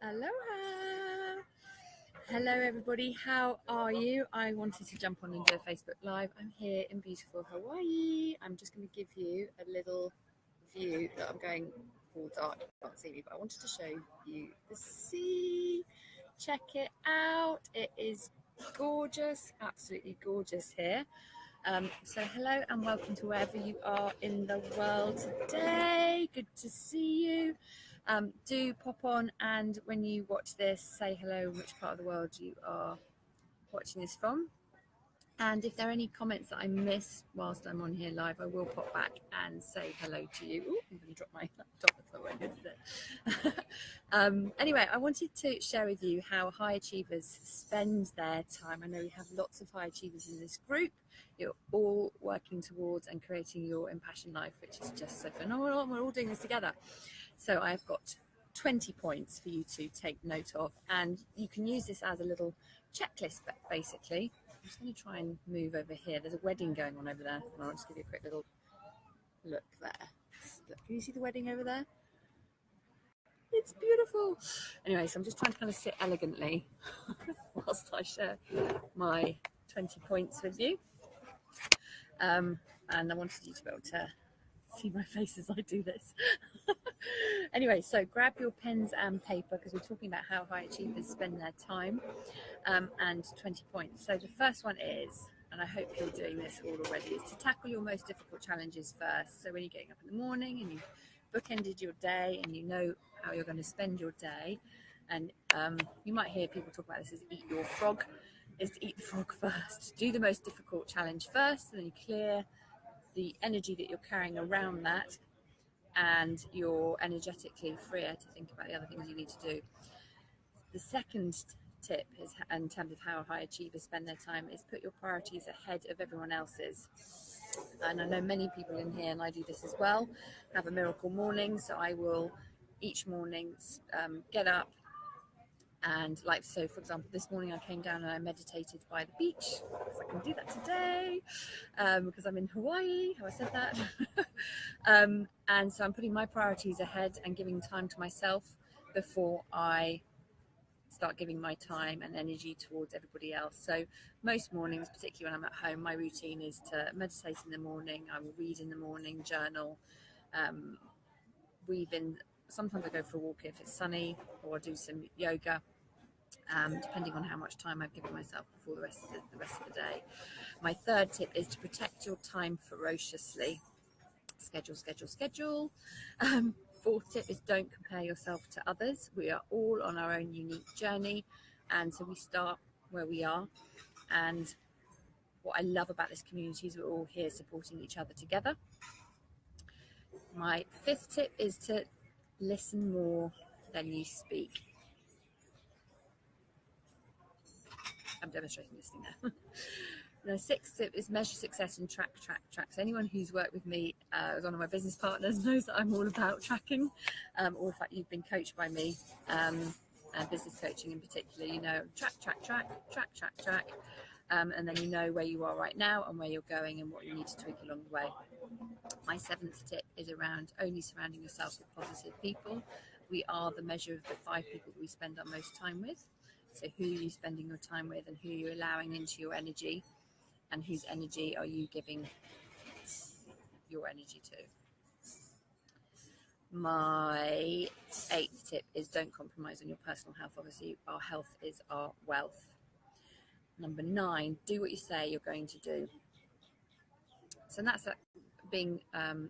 Aloha! Hello everybody, how are you? I wanted to jump on and do a Facebook Live. I'm here in beautiful Hawaii. I'm just going to give you a little view that I'm going all dark, you can't see me, but I wanted to show you the sea. Check it out. It is gorgeous, absolutely gorgeous here. So hello and welcome to wherever you are in the world today. Good to see you. Do pop on, and when you watch this, say hello, which part of the world you are watching this from. And if there are any comments that I miss whilst I'm on here live, I will pop back and say hello to you. Ooh, I'm going to drop my laptop, so I won't do it. Anyway, I wanted to share with you how high achievers spend their time. I know we have lots of high achievers in this group. You're all working towards and creating your impassioned life, which is just so phenomenal, and we're all doing this together. So I've got 20 points for you to take note of, and you can use this as a little checklist, basically. I'm just going to try and move over here. There's a wedding going on over there, and I'll just give you a quick little look there. Look, can you see the wedding over there? It's beautiful. Anyway, so I'm just trying to kind of sit elegantly whilst I share my 20 points with you. And I wanted you to be able to see my face as I do this. Anyway, so grab your pens and paper, because we're talking about how high achievers spend their time, and 20 points. So the first one is, and I hope you're doing this all already, is to tackle your most difficult challenges first. So when you're getting up in the morning and you've bookended your day and you know how you're going to spend your day, and you might hear people talk about this as eat your frog, is to eat the frog first. Do the most difficult challenge first, and then you clear the energy that you're carrying around that, and you're energetically freer to think about the other things you need to do. The second tip is, in terms of how high achievers spend their time, is put your priorities ahead of everyone else's. And I know many people in here, and I do this as well, have a miracle morning. So I will each morning get up, and like, so for example, this morning I came down and I meditated by the beach, because I can do that today, because I'm in Hawaii, how I said that. And so I'm putting my priorities ahead and giving time to myself before I start giving my time and energy towards everybody else. So most mornings, particularly when I'm at home, my routine is to meditate in the morning. I will read in the morning, journal, weave in. Sometimes I go for a walk if it's sunny, or do some yoga, depending on how much time I've given myself before the rest of the day. My third tip is to protect your time ferociously. Schedule. Fourth tip is don't compare yourself to others. We are all on our own unique journey, and so we start where we are. And what I love about this community is we're all here supporting each other together. My fifth tip is to listen more than you speak. I'm demonstrating listening there. The sixth tip is measure success and track. So anyone who's worked with me as one of my business partners knows that I'm all about tracking, or in fact you've been coached by me, and business coaching in particular, you know, track, and then you know where you are right now and where you're going and what you need to tweak along the way. My seventh tip is around only surrounding yourself with positive people. We are the measure of the 5 people that we spend our most time with. So who are you spending your time with, and who are you allowing into your energy, and whose energy are you giving your energy to? My 8th tip is don't compromise on your personal health. Obviously, our health is our wealth. Number 9, do what you say you're going to do. So that's being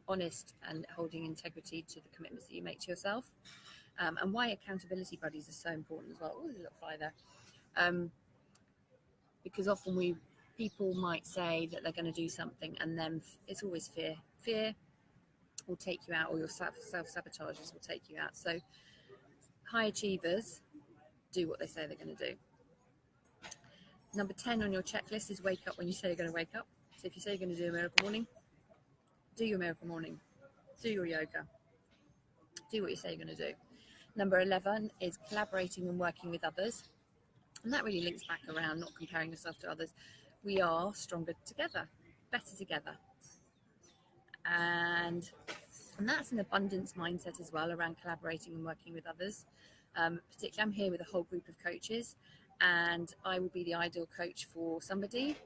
honest and holding integrity to the commitments that you make to yourself. And why accountability buddies are so important as well. Oh, there's a little fly there. Because often people might say that they're going to do something, and then it's always fear. Fear will take you out, or your self-sabotages will take you out. So high achievers do what they say they're going to do. Number 10 on your checklist is wake up when you say you're going to wake up. So if you say you're going to do a miracle morning, do your miracle morning. Do your yoga. Do what you say you're going to do. Number 11 is collaborating and working with others. And that really links back around not comparing yourself to others. We are stronger together, better together. And that's an abundance mindset as well, around collaborating and working with others. Particularly, I'm here with a whole group of coaches, and I will be the ideal coach for somebody,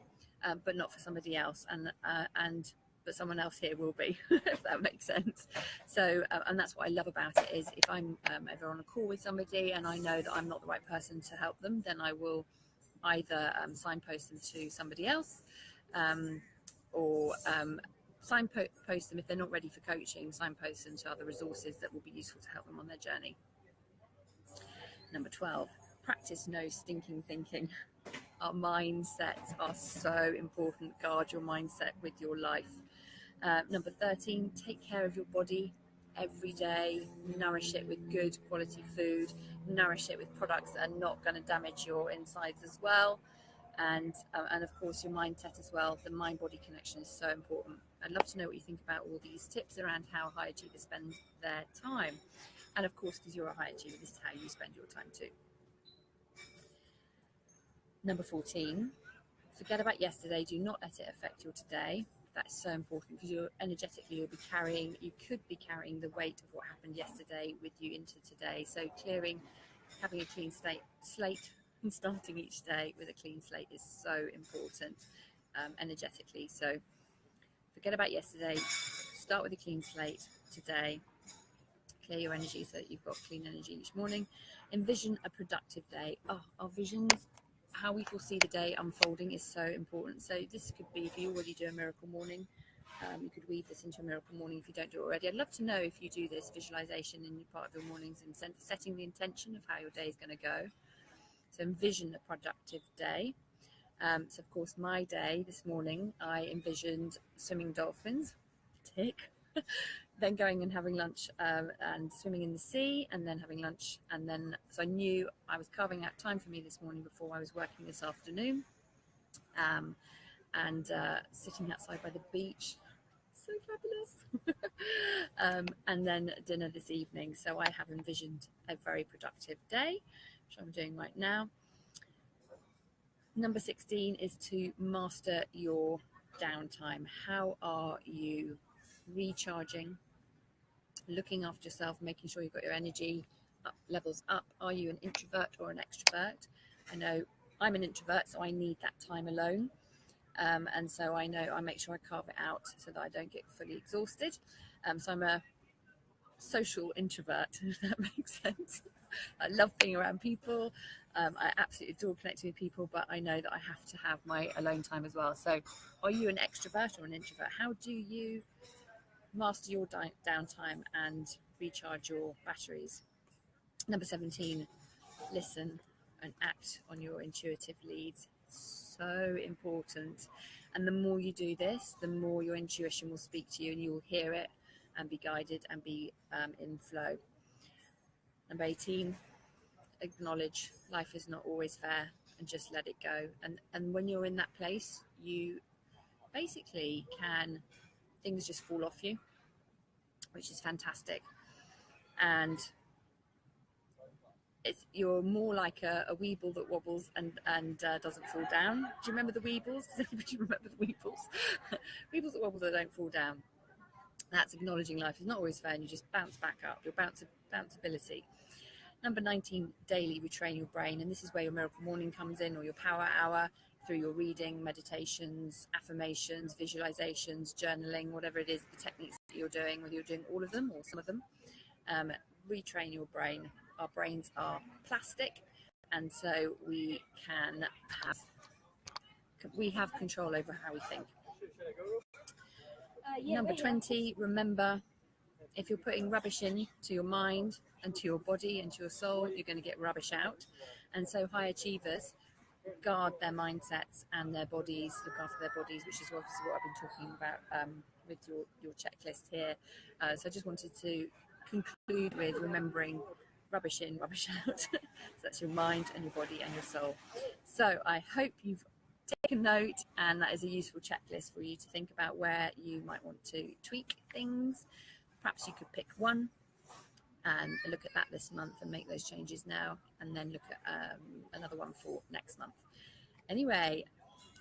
but not for somebody else, but someone else here will be, if that makes sense. So, and that's what I love about it, is if I'm ever on a call with somebody and I know that I'm not the right person to help them, then I will either signpost them to somebody else, or signpost them if they're not ready for coaching, signpost them to other resources that will be useful to help them on their journey. Number 12, practice no stinking thinking. Our mindsets are so important. Guard your mindset with your life. Number 13, take care of your body every day. Nourish it with good quality food. Nourish it with products that are not going to damage your insides as well. And of course, your mindset as well. The mind-body connection is so important. I'd love to know what you think about all these tips around how high achievers spend their time. And of course, because you're a high achiever, this is how you spend your time too. Number 14, forget about yesterday. Do not let it affect your today. That's so important, because you could be carrying the weight of what happened yesterday with you into today. So having a clean slate and starting each day with a clean slate is so important energetically. So forget about yesterday, start with a clean slate today, clear your energy so that you've got clean energy each morning. Envision a productive day. Our visions, how we foresee the day unfolding, is so important. So this could be, if you already do a miracle morning, you could weave this into a miracle morning if you don't do it already. I'd love to know if you do this visualization in part of your mornings and setting the intention of how your day is going to go. So envision a productive day. So of course, my day this morning, I envisioned swimming dolphins, tick, then going and having lunch and swimming in the sea, and then having lunch. And then, so I knew I was carving out time for me this morning before I was working this afternoon, and sitting outside by the beach. So fabulous. And then dinner this evening. So I have envisioned a very productive day, which I'm doing right now. Number 16 is to master your downtime. How are you recharging, looking after yourself, making sure you've got your energy levels up? Are you an introvert or an extrovert? I know I'm an introvert, so I need that time alone. And so I know I make sure I carve it out so that I don't get fully exhausted. So I'm a social introvert, if that makes sense. I love being around people. I absolutely adore connecting with people, but I know that I have to have my alone time as well. So are you an extrovert or an introvert? How do you master your downtime and recharge your batteries? Number 17, listen and act on your intuitive leads. So important. And the more you do this, the more your intuition will speak to you, and you will hear it and be guided and be in flow. Number 18, acknowledge life is not always fair, and just let it go. And when you're in that place, you basically things just fall off you, which is fantastic. And you're more like a weeble that wobbles and doesn't fall down. Do you remember the weebles? Does anybody remember the weebles? Weebles that wobble that don't fall down. That's acknowledging life is not always fair, and you just bounce back up, your bounceability. Number 19, daily retrain your brain. And this is where your miracle morning comes in, or your power hour, through your reading, meditations, affirmations, visualizations, journaling, whatever it is, the techniques that you're doing, whether you're doing all of them or some of them. Retrain your brain. Our brains are plastic, and so we have control over how we think. Number 20, remember, if you're putting rubbish in to your mind and to your body and to your soul, you're going to get rubbish out. And so high achievers guard their mindsets and their bodies, look after their bodies, which is obviously what I've been talking about with your checklist here. So I just wanted to conclude with remembering rubbish in, rubbish out. So that's your mind and your body and your soul. So I hope you've taken note, and that is a useful checklist for you to think about where you might want to tweak things. Perhaps you could pick one and look at that this month and make those changes now, and then look at another one for next month. Anyway,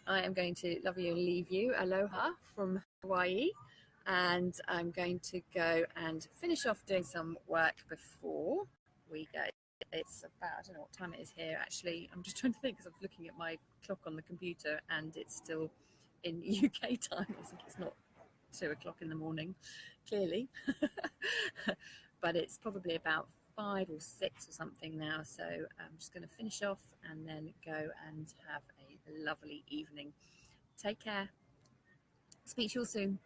I am going to love you and leave you. Aloha from Hawaii. And I'm going to go and finish off doing some work before we go It's about, I don't know what time it is here actually. I'm just trying to think because I'm looking at my clock on the computer and it's still in UK time. I think it's not 2 o'clock in the morning, clearly. But it's probably about 5 or 6 or something now. So I'm just going to finish off and then go and have a lovely evening. Take care. Speak to you all soon.